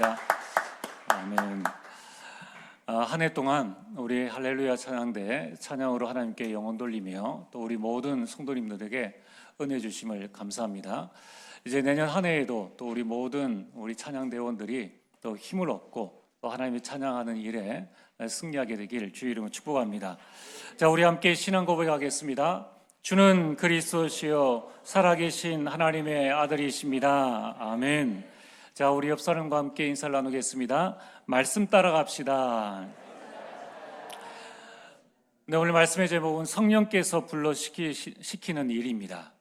아멘. 한 해 동안 우리 할렐루야 찬양대 찬양으로 하나님께 영혼 돌리며 또 우리 모든 성도님들에게 은혜 주심을 감사합니다. 이제 내년 한 해에도 또 우리 찬양대원들이 또 힘을 얻고 또 하나님이 찬양하는 일에 승리하게 되길 주의 이름으로 축복합니다. 자, 우리 함께 신앙 고백하겠습니다. 주는 그리스도시요 살아계신 하나님의 아들이십니다. 아멘. 자, 우리 옆 사람과 함께 인사를 나누겠습니다. 말씀 따라갑시다. 네, 오늘 말씀의 제목은 성령께서 불러시키는 일입니다.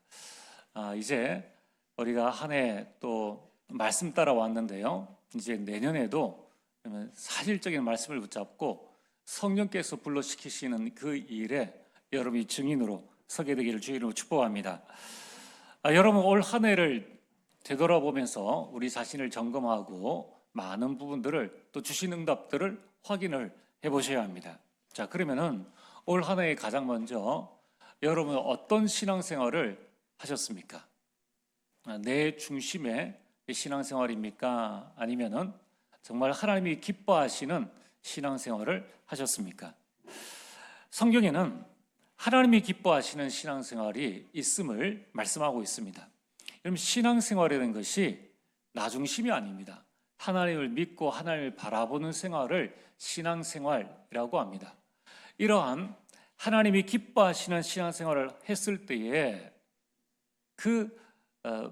이제 우리가 한 해 또 말씀 따라왔는데요. 이제 내년에도 사실적인 말씀을 붙잡고 성령께서 불러시키시는 그 일에 여러분이 증인으로 서게 되기를 주의 이름으로 축복합니다. 여러분, 올 한 해를 되돌아보면서 우리 자신을 점검하고 많은 부분들을 또 주신 응답들을 확인을 해보셔야 합니다. 자, 그러면은 올 한 해에 가장 먼저 여러분 어떤 신앙생활을 하셨습니까? 내 중심의 신앙생활입니까? 아니면은 정말 하나님이 기뻐하시는 신앙생활을 하셨습니까? 성경에는 하나님이 기뻐하시는 신앙생활이 있음을 말씀하고 있습니다. 여러분, 신앙생활이라는 것이 나 중심이 아닙니다. 하나님을 믿고 하나님을 바라보는 생활을 신앙생활이라고 합니다. 이러한 하나님이 기뻐하시는 신앙생활을 했을 때에 그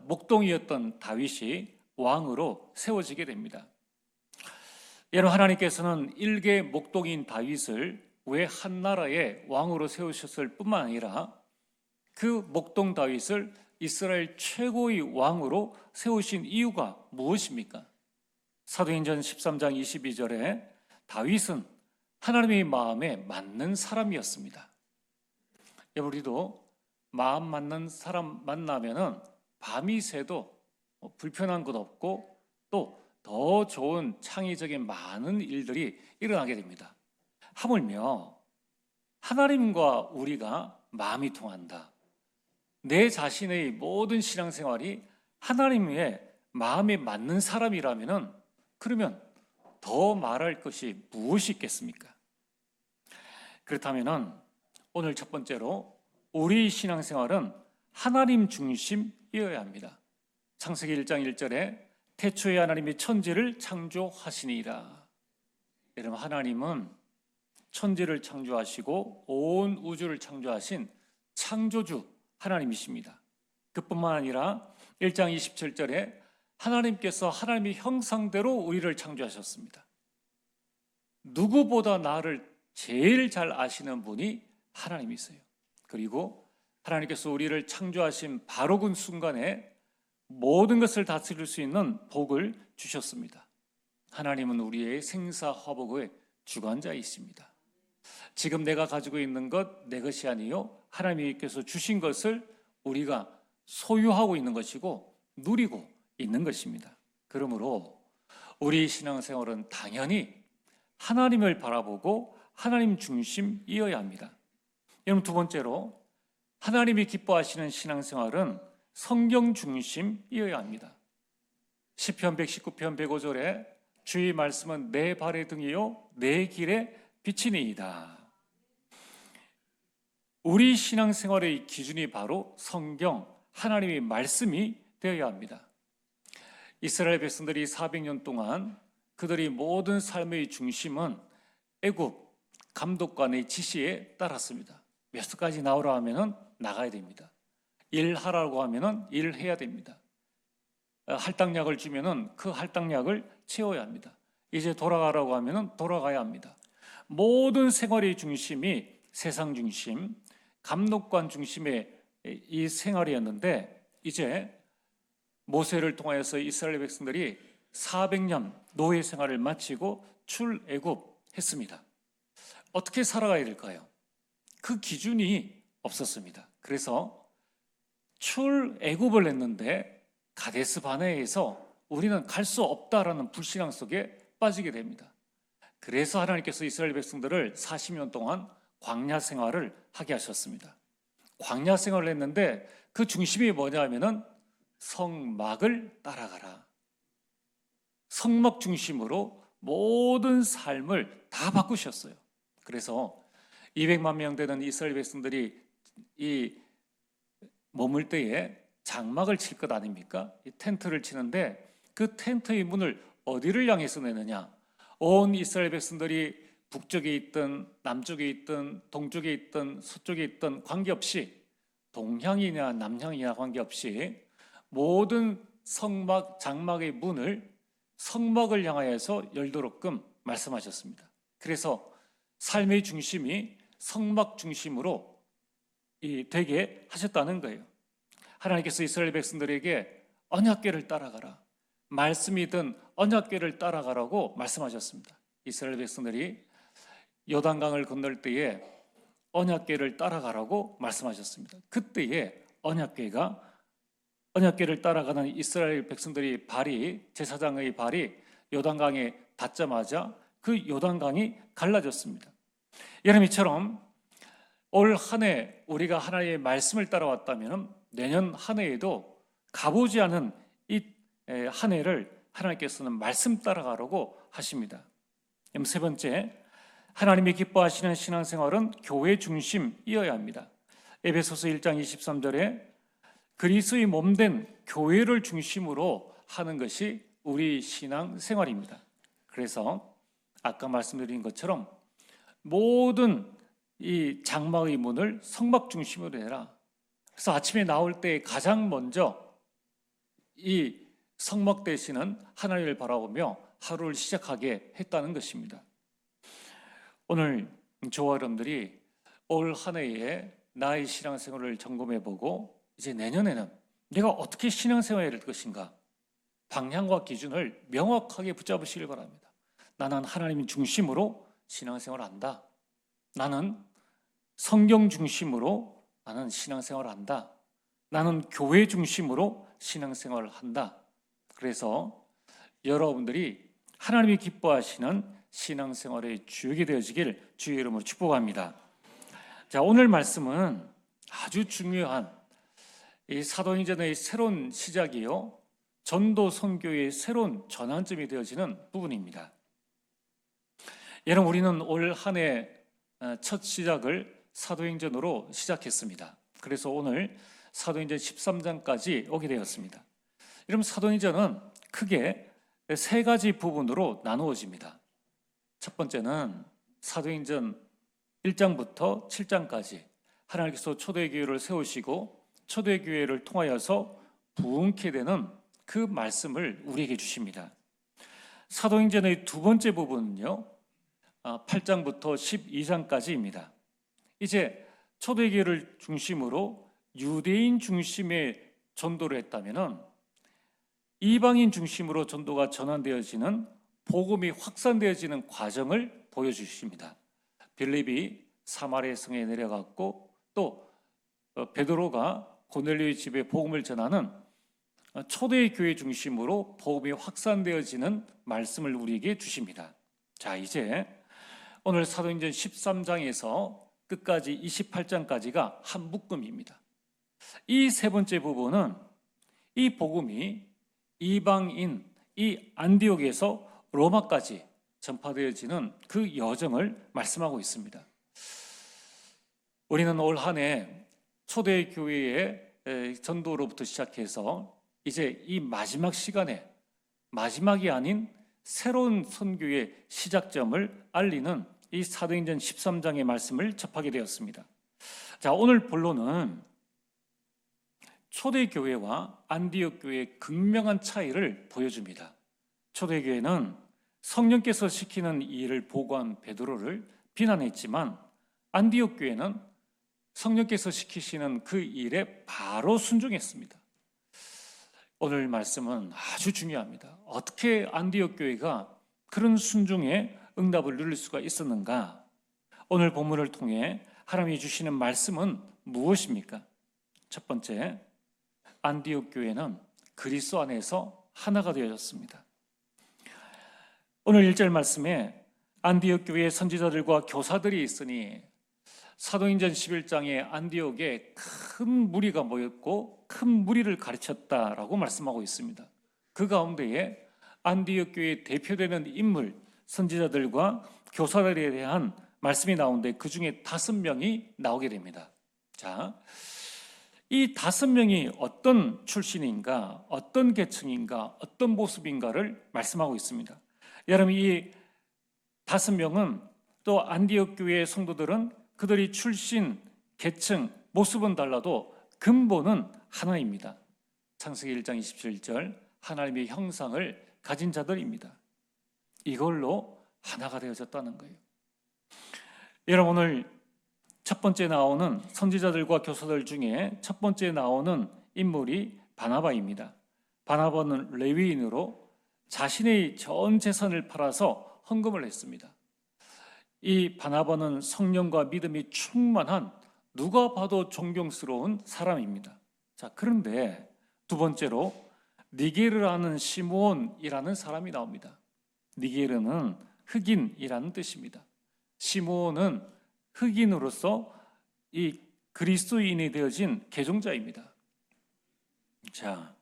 목동이었던 다윗이 왕으로 세워지게 됩니다. 여러분, 하나님께서는 일개 목동인 다윗을 왜 한 나라의 왕으로 세우셨을 뿐만 아니라 그 목동 다윗을 이스라엘 최고의 왕으로 세우신 이유가 무엇입니까? 사도행전 13장 22절에 다윗은 하나님의 마음에 맞는 사람이었습니다. 우리도 마음 맞는 사람 만나면은 밤이 새도 불편한 것 없고 또 더 좋은 창의적인 많은 일들이 일어나게 됩니다. 하물며 하나님과 우리가 마음이 통한다. 내 자신의 모든 신앙생활이 하나님의 마음에 맞는 사람이라면은 그러면 더 말할 것이 무엇이 있겠습니까? 그렇다면은 오늘 첫 번째로 우리 신앙생활은 하나님 중심이어야 합니다. 창세기 1장 1절에 태초에 하나님이 천지를 창조하시니라. 여러분, 하나님은 천지를 창조하시고 온 우주를 창조하신 창조주 하나님이십니다. 그뿐만 아니라 1장 27절에 하나님께서 하나님의 형상대로 우리를 창조하셨습니다. 누구보다 나를 제일 잘 아시는 분이 하나님이세요. 그리고 하나님께서 우리를 창조하신 바로 그 순간에 모든 것을 다스릴 수 있는 복을 주셨습니다. 하나님은 우리의 생사화복의 주관자이십니다. 지금 내가 가지고 있는 것 내 것이 아니요 하나님께서 주신 것을 우리가 소유하고 있는 것이고 누리고 있는 것입니다. 그러므로 우리 신앙생활은 당연히 하나님을 바라보고 하나님 중심이어야 합니다. 여러분, 두 번째로 하나님이 기뻐하시는 신앙생활은 성경 중심이어야 합니다. 시편 119편 105절에 주의 말씀은 내 발의 등이요 내 길의 빛이니이다. 우리 신앙생활의 기준이 바로 성경, 하나님의 말씀이 되어야 합니다. 이스라엘 백성들이 400년 동안 그들의 모든 삶의 중심은 애굽 감독관의 지시에 따랐습니다. 몇 수까지 나오라 하면은 나가야 됩니다. 일하라고 하면은 일을 해야 됩니다. 할당량을 주면은 그 할당량을 채워야 합니다. 이제 돌아가라고 하면은 돌아가야 합니다. 모든 생활의 중심이 세상 중심, 감독관 중심의 이 생활이었는데 이제 모세를 통하여서 이스라엘 백성들이 400년 노예 생활을 마치고 출애굽했습니다. 어떻게 살아가야 될까요? 그 기준이 없었습니다. 그래서 출애굽을 했는데 가데스 바네아에서 우리는 갈 수 없다라는 불신앙 속에 빠지게 됩니다. 그래서 하나님께서 이스라엘 백성들을 40년 동안 광야 생활을 하게 하셨습니다. 광야 생활을 했는데 그 중심이 뭐냐 하면은 성막을 따라가라. 성막 중심으로 모든 삶을 다 바꾸셨어요. 그래서 200만 명 되는 이스라엘 백성들이 이 머물 때에 장막을 칠 것 아닙니까? 이 텐트를 치는데 그 텐트의 문을 어디를 향해서 내느냐? 온 이스라엘 백성들이 북쪽에 있든 남쪽에 있든 동쪽에 있든 서쪽에 있든 관계없이, 동향이냐 남향이냐 관계없이 모든 성막 장막의 문을 성막을 향하여서 열도록끔 말씀하셨습니다. 그래서 삶의 중심이 성막 중심으로 되게 하셨다는 거예요. 하나님께서 이스라엘 백성들에게 언약궤를 따라가라, 말씀이든 언약궤를 따라가라고 말씀하셨습니다. 이스라엘 백성들이 요단강을 건널 때에 언약궤를 따라가라고 말씀하셨습니다. 그때에 언약궤를 따라가는 이스라엘 백성들이 제사장의 발이 요단강에 닿자마자 그 요단강이 갈라졌습니다. 여러분, 이처럼 올 한 해 우리가 하나님의 말씀을 따라왔다면 내년 한 해에도 가보지 않은 이 한 해를 하나님께서는 말씀 따라가라고 하십니다. 세 번째, 하나님이 기뻐하시는 신앙생활은 교회 중심이어야 합니다. 에베소서 1장 23절에 그리스도의 몸된 교회를 중심으로 하는 것이 우리 신앙생활입니다. 그래서 아까 말씀드린 것처럼 모든 이 장막의 문을 성막 중심으로 해라. 그래서 아침에 나올 때 가장 먼저 이 성막 되시는 하나님을 바라보며 하루를 시작하게 했다는 것입니다. 오늘 저와 여러분들이 올 한 해에 나의 신앙생활을 점검해보고 이제 내년에는 내가 어떻게 신앙생활을 할 것인가, 방향과 기준을 명확하게 붙잡으시길 바랍니다. 나는 하나님 중심으로 신앙생활을 한다. 나는 성경 중심으로 나는 신앙생활을 한다. 나는 교회 중심으로 신앙생활을 한다. 그래서 여러분들이 하나님이 기뻐하시는 신앙생활의 주역이 되어지길 주의 이름으로 축복합니다. 자, 오늘 말씀은 아주 중요한 이 사도행전의 새로운 시작이요, 전도 선교의 새로운 전환점이 되어지는 부분입니다. 여러분, 우리는 올 한 해 첫 시작을 사도행전으로 시작했습니다. 그래서 오늘 사도행전 13장까지 오게 되었습니다. 여러분, 사도행전은 크게 세 가지 부분으로 나누어집니다. 첫 번째는 사도행전 1장부터 7장까지 하나님께서 초대교회를 세우시고 초대교회를 통하여서 부흥케 되는 그 말씀을 우리에게 주십니다. 사도행전의 두 번째 부분은요, 8장부터 12장까지입니다. 이제 초대교회를 중심으로 유대인 중심의 전도를 했다면 이방인 중심으로 전도가 전환되어지는, 복음이 확산되어지는 과정을 보여주십니다. 빌립이 사마리아 성에 내려갔고 또 베드로가 고넬료의 집에 복음을 전하는 초대교회 중심으로 복음이 확산되어지는 말씀을 우리에게 주십니다. 자, 이제 오늘 사도행전 13장에서 끝까지 28장까지가 한 묶음입니다. 이 세 번째 부분은 이 복음이 이방인, 이 안디옥에서 로마까지 전파되어지는 그 여정을 말씀하고 있습니다. 우리는 올 한 해 초대교회의 전도로부터 시작해서 이제 이 마지막 시간에, 마지막이 아닌 새로운 선교의 시작점을 알리는 이 사도행전 13장의 말씀을 접하게 되었습니다. 자, 오늘 본론은 초대교회와 안디옥 교회의 극명한 차이를 보여줍니다. 초대교회는 성령께서 시키는 일을 보고한 베드로를 비난했지만 안디옥 교회는 성령께서 시키시는 그 일에 바로 순종했습니다. 오늘 말씀은 아주 중요합니다. 어떻게 안디옥 교회가 그런 순종의 응답을 누릴 수가 있었는가? 오늘 본문을 통해 하나님이 주시는 말씀은 무엇입니까? 첫 번째, 안디옥 교회는 그리스도 안에서 하나가 되어졌습니다. 오늘 1절 말씀에 안디옥 교회에 선지자들과 교사들이 있으니, 사도행전 11장에 안디옥에 큰 무리가 모였고 큰 무리를 가르쳤다라고 말씀하고 있습니다. 그 가운데에 안디옥 교회의 대표되는 인물, 선지자들과 교사들에 대한 말씀이 나오는데 그 중에 5명이 나오게 됩니다. 자, 이 5명이 어떤 출신인가, 어떤 계층인가, 어떤 모습인가를 말씀하고 있습니다. 여러분, 이 5명은 또 안디옥 교회의 성도들은 그들이 출신, 계층, 모습은 달라도 근본은 하나입니다. 창세기 1장 27절 하나님의 형상을 가진 자들입니다. 이걸로 하나가 되어졌다는 거예요. 여러분, 오늘 첫 번째 나오는 선지자들과 교사들 중에 첫 번째 나오는 인물이 바나바입니다. 바나바는 레위인으로 자신의 전 재산을 팔아서 헌금을 했습니다. 이 바나바는 성령과 믿음이 충만한 누가 봐도 존경스러운 사람입니다. 자, 그런데 두 번째로 니게르라는 시므온이라는 사람이 나옵니다. 니게르는 흑인이라는 뜻입니다. 시므온은 흑인으로서 이 그리스도인이 되어진 개종자입니다. 자,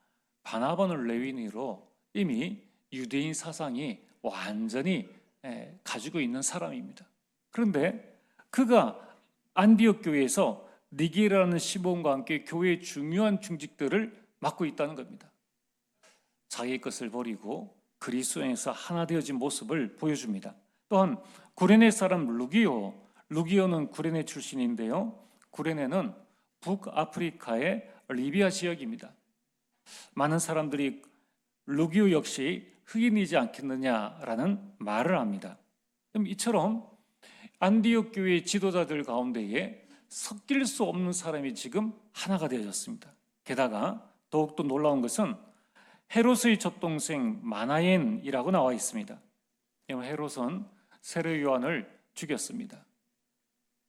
바나바는 레위인으로 이미 유대인 사상이 완전히 가지고 있는 사람입니다. 그런데 그가 안디옥 교회에서 니게르라는 시므온과 함께 교회의 중요한 중직들을 맡고 있다는 겁니다. 자기의 것을 버리고 그리스도 안에서 하나 되어진 모습을 보여줍니다. 또한 구레네 사람 루기오는 구레네 출신인데요. 구레네는 북아프리카의 리비아 지역입니다. 많은 사람들이 루기오 역시 흑인이지 않겠느냐라는 말을 합니다. 그럼 이처럼 안디옥 교회의 지도자들 가운데에 섞일 수 없는 사람이 지금 하나가 되어졌습니다. 게다가 더욱더 놀라운 것은 헤롯의 젖동생 마나엔이라고 나와 있습니다. 헤롯은 세례 요한을 죽였습니다.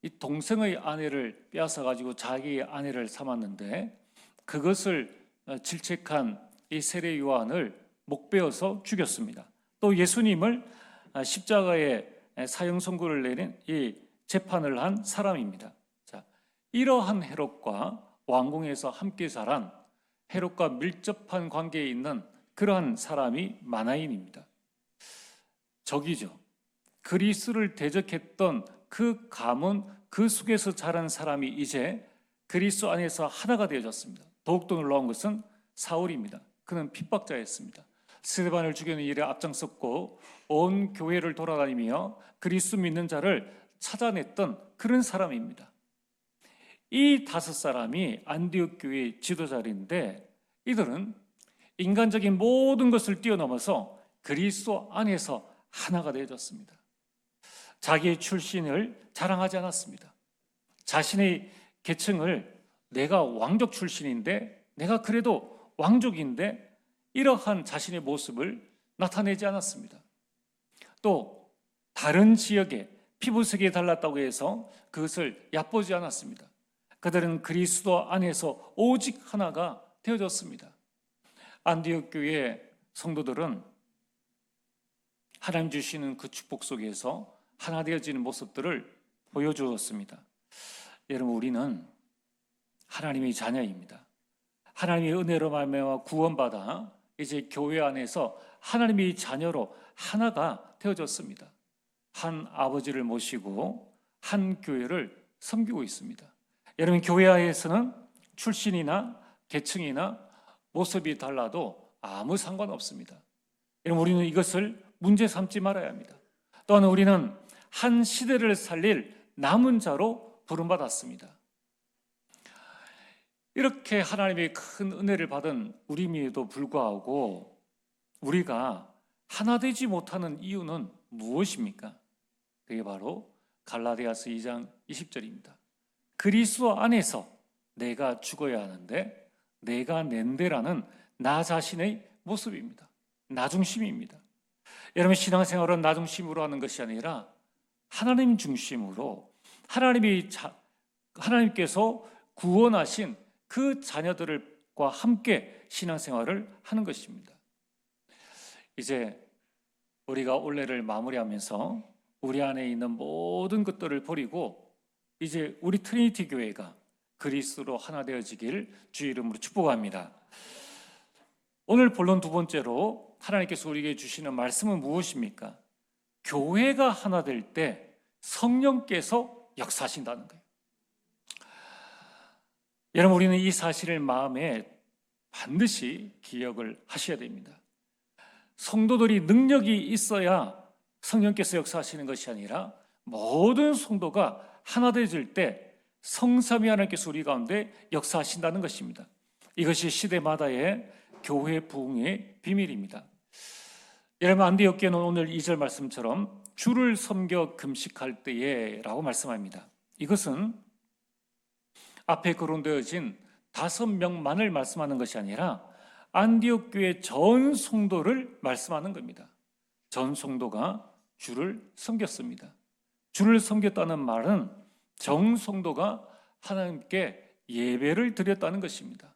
이 동생의 아내를 빼앗아 가지고 자기의 아내를 삼았는데 그것을 질책한 이 세례 요한을 목베어서 죽였습니다. 또 예수님을 십자가에 사형 선고를 내린 이 재판을 한 사람입니다. 자, 이러한 헤롯과 왕궁에서 함께 자란 헤롯과 밀접한 관계에 있는 그러한 사람이 마나인입니다. 적이죠. 그리스도를 대적했던 그 가문, 그 속에서 자란 사람이 이제 그리스도 안에서 하나가 되어졌습니다. 더욱더 놀라운 것은 사울입니다. 그는 핍박자였습니다. 스데반을 죽이는 일에 앞장섰고 온 교회를 돌아다니며 그리스도 믿는 자를 찾아냈던 그런 사람입니다. 이 5사람이 안디옥 교회의 지도자인데 이들은 인간적인 모든 것을 뛰어넘어서 그리스도 안에서 하나가 되어졌습니다. 자기의 출신을 자랑하지 않았습니다. 자신의 계층을 내가 왕족 출신인데, 내가 그래도 왕족인데, 이러한 자신의 모습을 나타내지 않았습니다. 또 다른 지역에 피부색이 달랐다고 해서 그것을 얕보지 않았습니다. 그들은 그리스도 안에서 오직 하나가 되어졌습니다. 안디옥 교회 성도들은 하나님 주시는 그 축복 속에서 하나 되어지는 모습들을 보여주었습니다. 여러분, 우리는 하나님의 자녀입니다. 하나님의 은혜로 말미암아 구원받아 이제 교회 안에서 하나님의 자녀로 하나가 되어졌습니다. 한 아버지를 모시고 한 교회를 섬기고 있습니다. 여러분, 교회 안에서는 출신이나 계층이나 모습이 달라도 아무 상관없습니다. 여러분, 우리는 이것을 문제 삼지 말아야 합니다. 또한 우리는 한 시대를 살릴 남은 자로 부름받았습니다. 이렇게 하나님의 큰 은혜를 받은 우리임에도 불구하고 우리가 하나 되지 못하는 이유는 무엇입니까? 그게 바로 갈라디아서 2장 20절입니다. 그리스도 안에서 내가 죽어야 하는데 내가 낸대라는 나 자신의 모습입니다. 나 중심입니다. 여러분, 신앙생활은 나 중심으로 하는 것이 아니라 하나님 중심으로 하나님께서 구원하신 그 자녀들과 함께 신앙생활을 하는 것입니다. 이제 우리가 올해를 마무리하면서 우리 안에 있는 모든 것들을 버리고 이제 우리 트리니티 교회가 그리스도로 하나 되어지길 주의 이름으로 축복합니다. 오늘 본론 두 번째로 하나님께서 우리에게 주시는 말씀은 무엇입니까? 교회가 하나 될 때 성령께서 역사하신다는 거예요. 여러분, 우리는 이 사실을 마음에 반드시 기억을 하셔야 됩니다. 성도들이 능력이 있어야 성령께서 역사하시는 것이 아니라 모든 성도가 하나 되어질 때 성삼위 하나님께서 우리 가운데 역사하신다는 것입니다. 이것이 시대마다의 교회 부흥의 비밀입니다. 여러분, 안디옥 교회는 오늘 2절 말씀처럼 주를 섬겨 금식할 때에 라고 말씀합니다. 이것은 앞에 거론되어진 5명만을 말씀하는 것이 아니라 안디옥 교회 전 성도를 말씀하는 겁니다. 전 성도가 주를 섬겼습니다. 주를 섬겼다는 말은 정 성도가 하나님께 예배를 드렸다는 것입니다.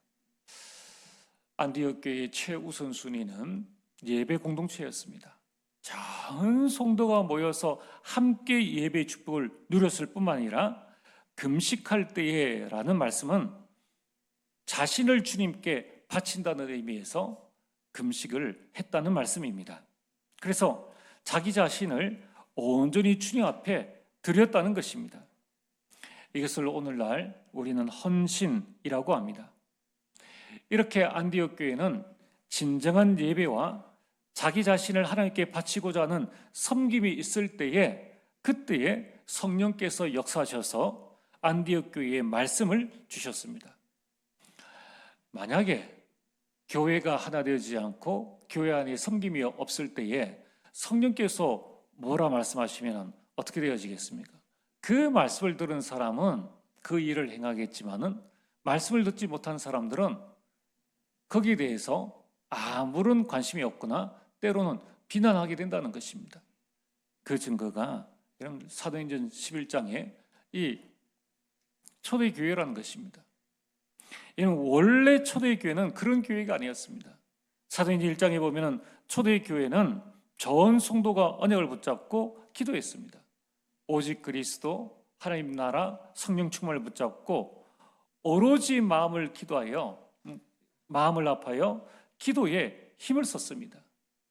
안디옥 교회의 최우선 순위는 예배 공동체였습니다. 전 성도가 모여서 함께 예배의 축복을 누렸을 뿐만 아니라 금식할 때에 라는 말씀은 자신을 주님께 바친다는 의미에서 금식을 했다는 말씀입니다. 그래서 자기 자신을 온전히 주님 앞에 드렸다는 것입니다. 이것을 오늘날 우리는 헌신이라고 합니다. 이렇게 안디옥 교회는 진정한 예배와 자기 자신을 하나님께 바치고자 하는 섬김이 있을 때에 그때에 성령께서 역사하셔서 안디옥 교회에 말씀을 주셨습니다. 만약에 교회가 하나 되지 않고 교회 안에 섬김이 없을 때에 성령께서 뭐라 말씀하시면 어떻게 되어지겠습니까? 그 말씀을 들은 사람은 그 일을 행하겠지만은 말씀을 듣지 못한 사람들은 거기에 대해서 아무런 관심이 없거나 때로는 비난하게 된다는 것입니다. 그 증거가 여러분 사도행전 11장에 이 초대교회라는 것입니다. 이는 원래 초대교회는 그런 교회가 아니었습니다. 사도행전 1장에 보면 초대교회는 전 성도가 언약을 붙잡고 기도했습니다. 오직 그리스도, 하나님 나라, 성령 충만을 붙잡고 오로지 마음을 아파하여 기도에 힘을 썼습니다.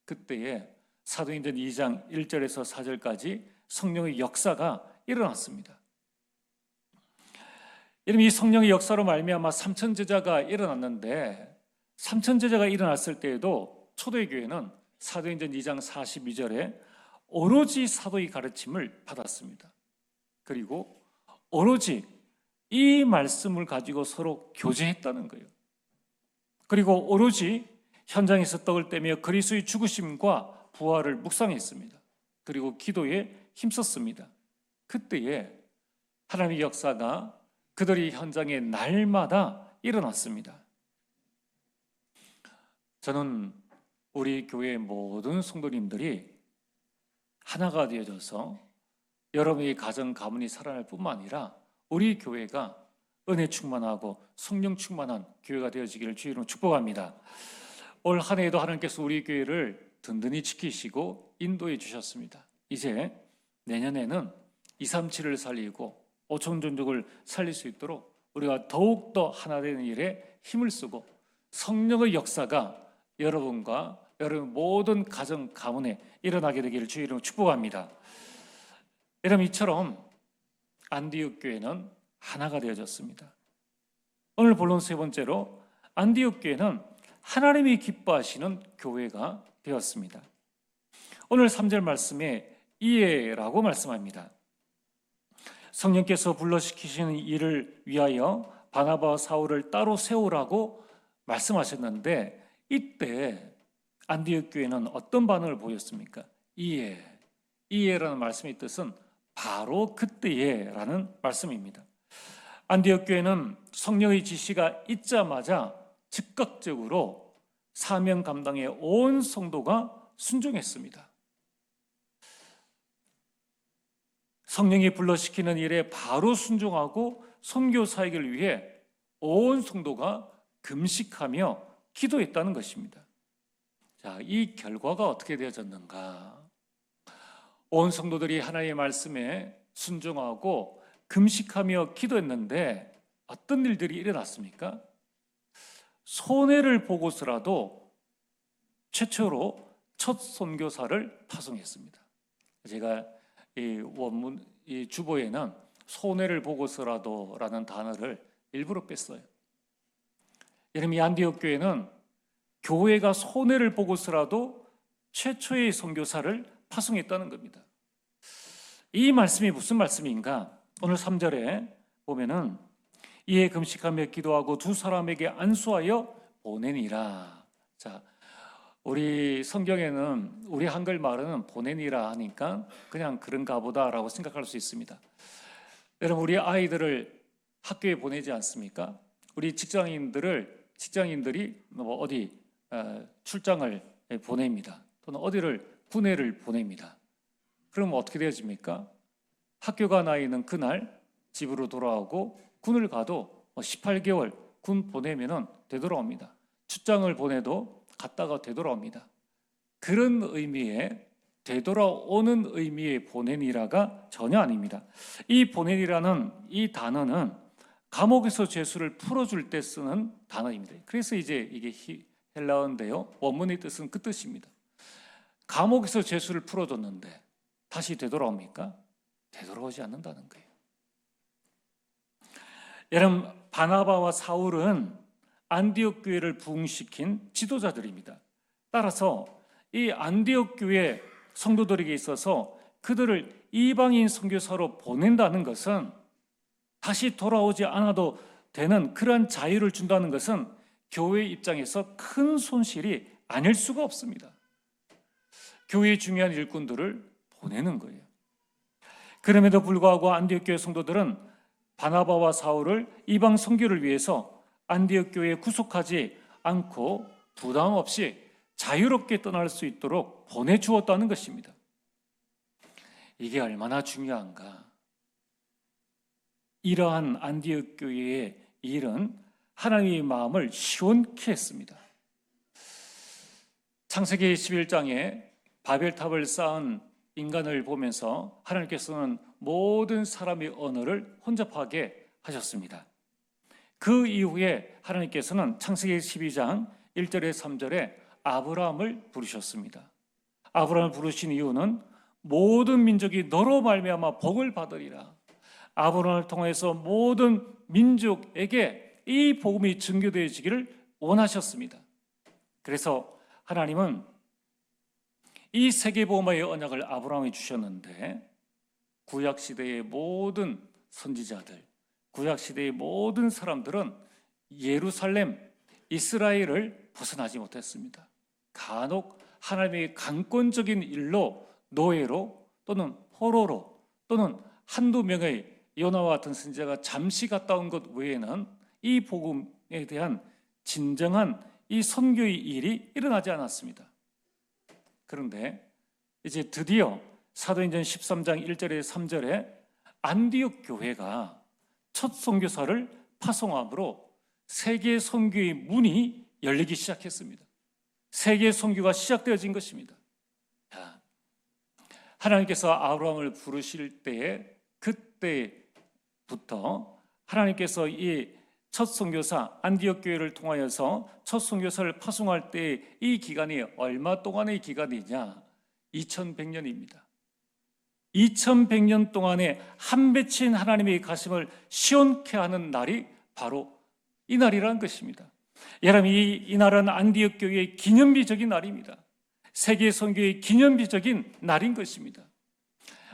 그때에 사도행전 2장 1절에서 4절까지 성령의 역사가 일어났습니다. 이 성령의 역사로 말미암아 삼천제자가 일어났는데 삼천제자가 일어났을 때에도 초대교회는 사도행전 2장 42절에 오로지 사도의 가르침을 받았습니다. 그리고 오로지 이 말씀을 가지고 서로 교제했다는 거예요. 그리고 오로지 현장에서 떡을 떼며 그리스도의 죽으심과 부활을 묵상했습니다. 그리고 기도에 힘썼습니다. 그때에 하나님의 역사가 그들이 현장에 날마다 일어났습니다. 저는 우리 교회의 모든 성도님들이 하나가 되어져서 여러분의 가정 가문이 살아날 뿐만 아니라 우리 교회가 은혜 충만하고 성령 충만한 교회가 되어지기를 주의 이름으로 축복합니다. 올 한 해에도 하나님께서 우리 교회를 든든히 지키시고 인도해 주셨습니다. 이제 내년에는 237을 살리고 오천존족을 살릴 수 있도록 우리가 더욱더 하나 되는 일에 힘을 쓰고 성령의 역사가 여러분과 여러분 모든 가정 가문에 일어나게 되기를 주의 이름으로 축복합니다. 여러분, 이처럼 안디옥 교회는 하나가 되어졌습니다. 오늘 본론 세 번째로 안디옥 교회는 하나님이 기뻐하시는 교회가 되었습니다. 오늘 3절 말씀에 이에라고 말씀합니다. 성령께서 불러시키시는 일을 위하여 바나바와 사울을 따로 세우라고 말씀하셨는데 이때 안디옥 교회는 어떤 반응을 보였습니까? 이에라는 말씀의 뜻은 바로 그때에라는 말씀입니다. 안디옥 교회는 성령의 지시가 있자마자 즉각적으로 사명 감당에 온 성도가 순종했습니다. 성령이 불러시키는 일에 바로 순종하고 선교 사역을 위해 온 성도가 금식하며 기도했다는 것입니다. 자, 이 결과가 어떻게 되어졌는가? 온 성도들이 하나님의 말씀에 순종하고 금식하며 기도했는데 어떤 일들이 일어났습니까? 손해를 보고서라도 최초로 첫 선교사를 파송했습니다. 제가 이 원문 이 주보에는 손해를 보고서라도라는 단어를 일부러 뺐어요. 여러분, 이 안디옥 교회는 교회가 손해를 보고서라도 최초의 선교사를 파송했다는 겁니다. 이 말씀이 무슨 말씀인가? 오늘 3절에 보면은 이에 금식하며 기도하고 두 사람에게 안수하여 보내니라. 자, 우리 성경에는 우리 한글 말은 보내니라 하니까 그냥 그런가 보다라고 생각할 수 있습니다. 여러분, 우리 아이들을 학교에 보내지 않습니까? 우리 직장인들이 뭐 어디 출장을 보냅니다. 또는 어디를 군회를 보냅니다. 그럼 어떻게 되어집니까? 학교가 나 있는 그날 집으로 돌아오고 군을 가도 18개월 군 보내면은 되돌아옵니다. 출장을 보내도 갔다가 되돌아옵니다. 그런 의미의 되돌아오는 의미의 보내니라가 전혀 아닙니다. 이 보내니라는 이 단어는 감옥에서 죄수를 풀어줄 때 쓰는 단어입니다. 그래서 이제 이게 헬라어인데요, 원문의 뜻은 그 뜻입니다. 감옥에서 죄수를 풀어줬는데 다시 되돌아옵니까? 되돌아오지 않는다는 거예요. 여러분, 바나바와 사울은 안디옥 교회를 부흥시킨 지도자들입니다. 따라서 이 안디옥 교회 성도들에게 있어서 그들을 이방인 선교사로 보낸다는 것은, 다시 돌아오지 않아도 되는 그러한 자유를 준다는 것은 교회 입장에서 큰 손실이 아닐 수가 없습니다. 교회의 중요한 일꾼들을 보내는 거예요. 그럼에도 불구하고 안디옥 교회 성도들은 바나바와 사울을 이방 선교를 위해서 안디옥 교회에 구속하지 않고 부담 없이 자유롭게 떠날 수 있도록 보내주었다는 것입니다. 이게 얼마나 중요한가. 이러한 안디옥 교회의 일은 하나님의 마음을 시원케 했습니다. 창세기 11장에 바벨탑을 쌓은 인간을 보면서 하나님께서는 모든 사람의 언어를 혼잡하게 하셨습니다. 그 이후에 하나님께서는 창세기 12장 1절에 3절에 아브라함을 부르셨습니다. 아브라함을 부르신 이유는 모든 민족이 너로 말미암아 복을 받으리라. 아브라함을 통해서 모든 민족에게 이 복음이 증거되어지기를 원하셨습니다. 그래서 하나님은 이 세계복음화의 언약을 아브라함이 주셨는데, 구약시대의 모든 선지자들, 구약시대의 모든 사람들은 예루살렘, 이스라엘을 벗어나지 못했습니다. 간혹 하나님의 강권적인 일로, 노예로 또는 포로로 또는 한두 명의 요나와 같은 선지자가 잠시 갔다 온 것 외에는 이 복음에 대한 진정한 이 선교의 일이 일어나지 않았습니다. 그런데 이제 드디어 사도행전 13장 1절에 3절에 안디옥 교회가 첫 선교사를 파송함으로 세계 선교의 문이 열리기 시작했습니다. 세계 선교가 시작되어진 것입니다. 하나님께서 아브라함을 부르실 때에 그때부터 하나님께서 이 첫 선교사 안디옥 교회를 통하여서 첫 선교사를 파송할 때 이 기간이 얼마 동안의 기간이냐? 2100년입니다. 2100년 동안에 한 맺힌 하나님의 가슴을 시원케 하는 날이 바로 이 날이라는 것입니다. 여러분, 이 날은 안디옥 교회의 기념비적인 날입니다. 세계 선교의 기념비적인 날인 것입니다.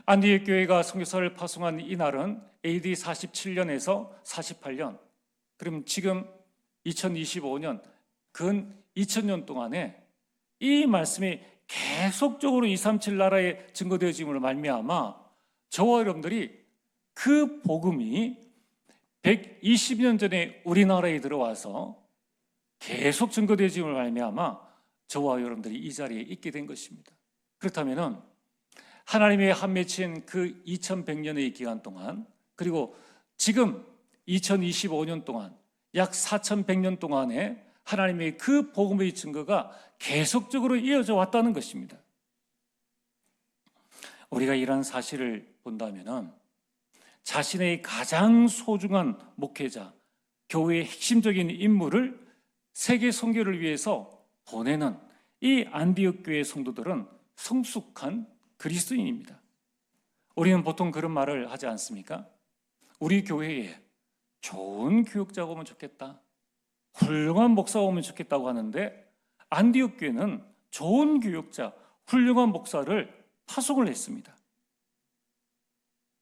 안디옥 교회가 선교사를 파송한 이 날은 AD 47년에서 48년, 그럼 지금 2025년, 근 2000년 동안에 이 말씀이 계속적으로 237 나라에 증거되어짐으로 말미암아 저와 여러분들이 그 복음이 120년 전에 우리나라에 들어와서 계속 증거되어짐으로 말미암아 저와 여러분들이 이 자리에 있게 된 것입니다. 그렇다면 하나님의 한 맺힌 그 2100년의 기간 동안, 그리고 지금 2025년 동안 약 4100년 동안에 하나님의 그 복음의 증거가 계속적으로 이어져 왔다는 것입니다. 우리가 이런 사실을 본다면 자신의 가장 소중한 목회자, 교회의 핵심적인 인물을 세계 선교를 위해서 보내는 이 안디옥 교회 성도들은 성숙한 그리스도인입니다. 우리는 보통 그런 말을 하지 않습니까? 우리 교회에 좋은 교육자가 오면 좋겠다, 훌륭한 목사가 오면 좋겠다고 하는데, 안디옥 교회는 좋은 교육자, 훌륭한 목사를 파송을 했습니다.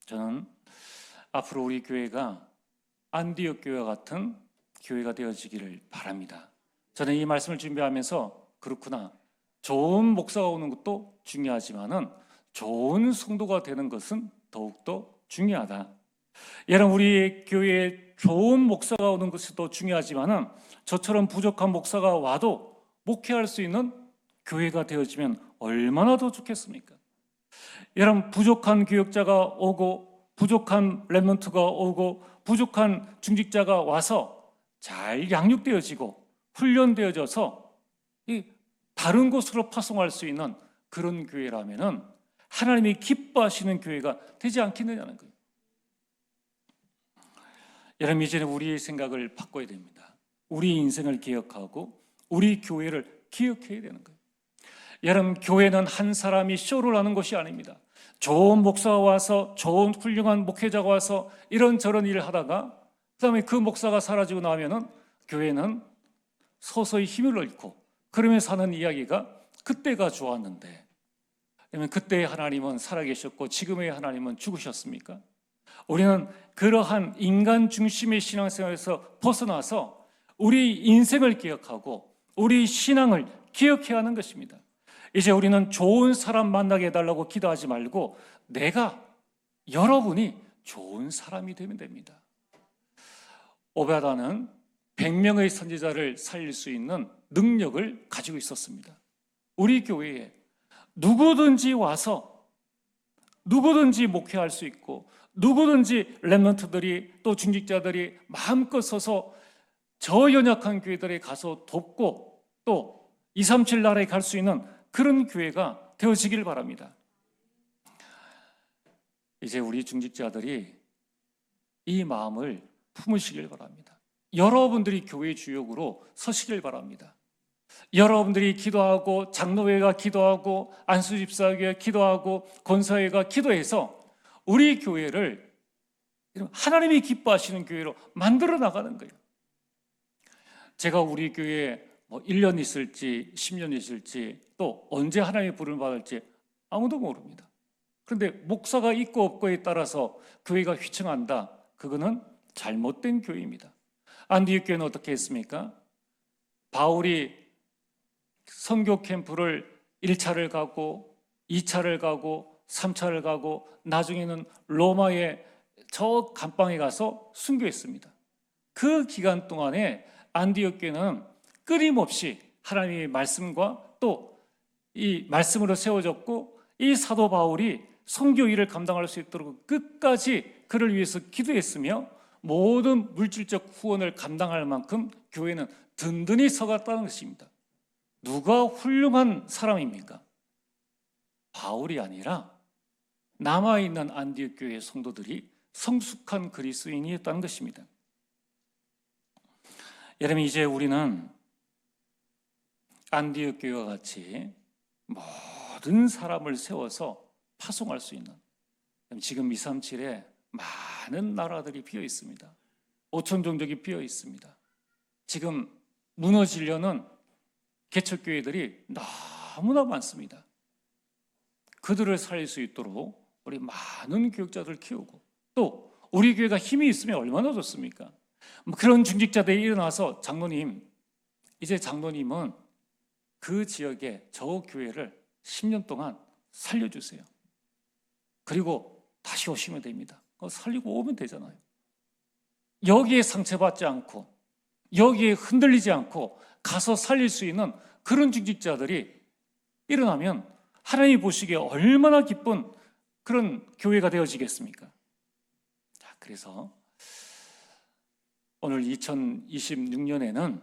저는 앞으로 우리 교회가 안디옥 교회와 같은 교회가 되어지기를 바랍니다. 저는 이 말씀을 준비하면서 그렇구나, 좋은 목사가 오는 것도 중요하지만은 좋은 성도가 되는 것은 더욱더 중요하다. 여러분, 우리 교회에 좋은 목사가 오는 것이 더 중요하지만은 저처럼 부족한 목사가 와도 목회할 수 있는 교회가 되어지면 얼마나 더 좋겠습니까? 여러분, 부족한 교역자가 오고 부족한 렘넌트가 오고 부족한 중직자가 와서 잘 양육되어지고 훈련되어져서 이 다른 곳으로 파송할 수 있는 그런 교회라면은 하나님이 기뻐하시는 교회가 되지 않겠느냐는 거예요. 여러분, 이제는 우리의 생각을 바꿔야 됩니다. 우리 인생을 기억하고 우리 교회를 기억해야 되는 거예요. 여러분, 교회는 한 사람이 쇼를 하는 것이 아닙니다. 좋은 목사가 와서, 좋은 훌륭한 목회자가 와서 이런저런 일을 하다가 그다음에 그 목사가 사라지고 나면은 교회는 서서히 힘을 잃고 그러며 사는 이야기가 그때가 좋았는데, 그러면 그때의 하나님은 살아계셨고 지금의 하나님은 죽으셨습니까? 우리는 그러한 인간 중심의 신앙생활에서 벗어나서 우리 인생을 기억하고 우리 신앙을 기억해야 하는 것입니다. 이제 우리는 좋은 사람 만나게 해달라고 기도하지 말고 여러분이 좋은 사람이 되면 됩니다. 오베아다는 100명의 선지자를 살릴 수 있는 능력을 가지고 있었습니다. 우리 교회에 누구든지 와서 누구든지 목회할 수 있고 누구든지 렘넌트들이 또 중직자들이 마음껏 서서 저 연약한 교회들에 가서 돕고 또 237 나라에 갈 수 있는 그런 교회가 되어지길 바랍니다. 이제 우리 중직자들이 이 마음을 품으시길 바랍니다. 여러분들이 교회 주역으로 서시길 바랍니다. 여러분들이 기도하고 장로회가 기도하고 안수집사회가 기도하고 권사회가 기도해서 우리 교회를 하나님이 기뻐하시는 교회로 만들어 나가는 거예요. 제가 우리 교회에 1년 있을지 10년 있을지 또 언제 하나님의 부름을 받을지 아무도 모릅니다. 그런데 목사가 있고 없고에 따라서 교회가 휘청한다, 그거는 잘못된 교회입니다. 안디옥 교회는 어떻게 했습니까? 바울이 선교 캠프를 1차를 가고 2차를 가고 3차를 가고 나중에는 로마의 저 감방에 가서 순교했습니다. 그 기간 동안에 안디옥 교회는 끊임없이 하나님의 말씀과 또 이 말씀으로 세워졌고, 이 사도 바울이 선교 일을 감당할 수 있도록 끝까지 그를 위해서 기도했으며 모든 물질적 후원을 감당할 만큼 교회는 든든히 서갔다는 것입니다. 누가 훌륭한 사람입니까? 바울이 아니라 남아있는 안디옥 교회의 성도들이 성숙한 그리스도인이었다는 것입니다. 여러분, 이제 우리는 안디옥 교회와 같이 모든 사람을 세워서 파송할 수 있는, 지금 237에 많은 나라들이 비어 있습니다. 5천 종족이 비어 있습니다. 지금 무너지려는 개척교회들이 너무나 많습니다. 그들을 살릴 수 있도록 우리 많은 교육자들 키우고, 또 우리 교회가 힘이 있으면 얼마나 좋습니까? 그런 중직자들이 일어나서 장로님, 이제 장로님은 그 지역에 저 교회를 10년 동안 살려주세요. 그리고 다시 오시면 됩니다. 살리고 오면 되잖아요. 여기에 상처받지 않고 여기에 흔들리지 않고 가서 살릴 수 있는 그런 중직자들이 일어나면 하나님이 보시기에 얼마나 기쁜 그런 교회가 되어지겠습니까? 자, 그래서 오늘 2026년에는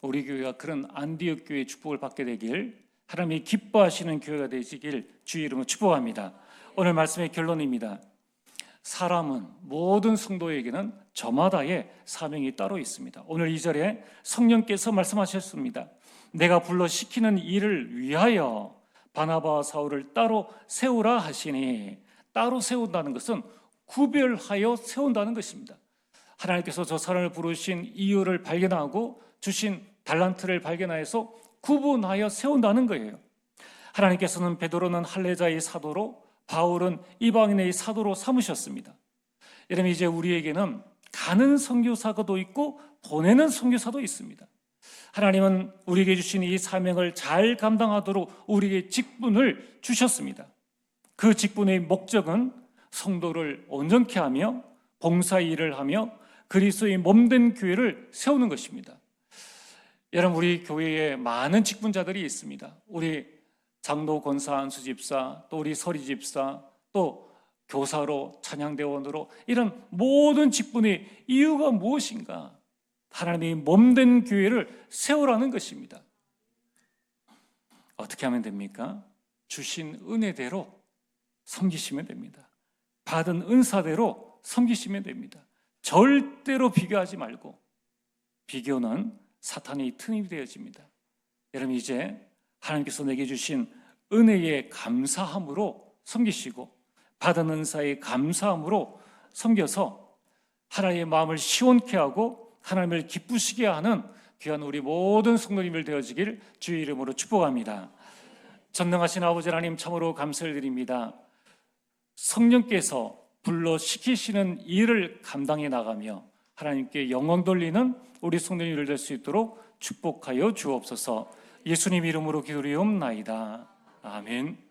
우리 교회가 그런 안디옥 교회의 축복을 받게 되길, 하나님이 기뻐하시는 교회가 되시길 주의 이름으로 축복합니다. 오늘 말씀의 결론입니다. 사람은, 모든 성도에게는 저마다의 사명이 따로 있습니다. 오늘 2절에 성령께서 말씀하셨습니다. 내가 불러 시키는 일을 위하여 바나바와 사울을 따로 세우라 하시니, 따로 세운다는 것은 구별하여 세운다는 것입니다. 하나님께서 저 사람을 부르신 이유를 발견하고 주신 달란트를 발견하여서 구분하여 세운다는 거예요. 하나님께서는 베드로는 할례자의 사도로, 바울은 이방인의 사도로 삼으셨습니다. 여러분, 이제 우리에게는 가는 선교사도 있고 보내는 선교사도 있습니다. 하나님은 우리에게 주신 이 사명을 잘 감당하도록 우리에게 직분을 주셨습니다. 그 직분의 목적은 성도를 온전케 하며 봉사 일을 하며 그리스도의 몸된 교회를 세우는 것입니다. 여러분, 우리 교회에 많은 직분자들이 있습니다. 우리 장로, 권사, 안수 집사, 또 우리 서리 집사, 또 교사로, 찬양대원으로, 이런 모든 직분의 이유가 무엇인가? 하나님이 몸된 교회를 세우라는 것입니다. 어떻게 하면 됩니까? 주신 은혜대로 섬기시면 됩니다. 받은 은사대로 섬기시면 됩니다. 절대로 비교하지 말고, 비교는 사탄의 틈이 되어집니다. 여러분, 이제 하나님께서 내게 주신 은혜에 감사함으로 섬기시고 받은 은사에 감사함으로 섬겨서 하나님의 마음을 시원케 하고 하나님을 기쁘시게 하는 귀한 우리 모든 성도님들 되어지길 주의 이름으로 축복합니다. 전능하신 아버지 하나님, 참으로 감사를 드립니다. 성령께서 불러 시키시는 일을 감당해 나가며 하나님께 영광 돌리는 우리 성도님들 될 수 있도록 축복하여 주옵소서. 예수님 이름으로 기도리옵나이다. 아멘.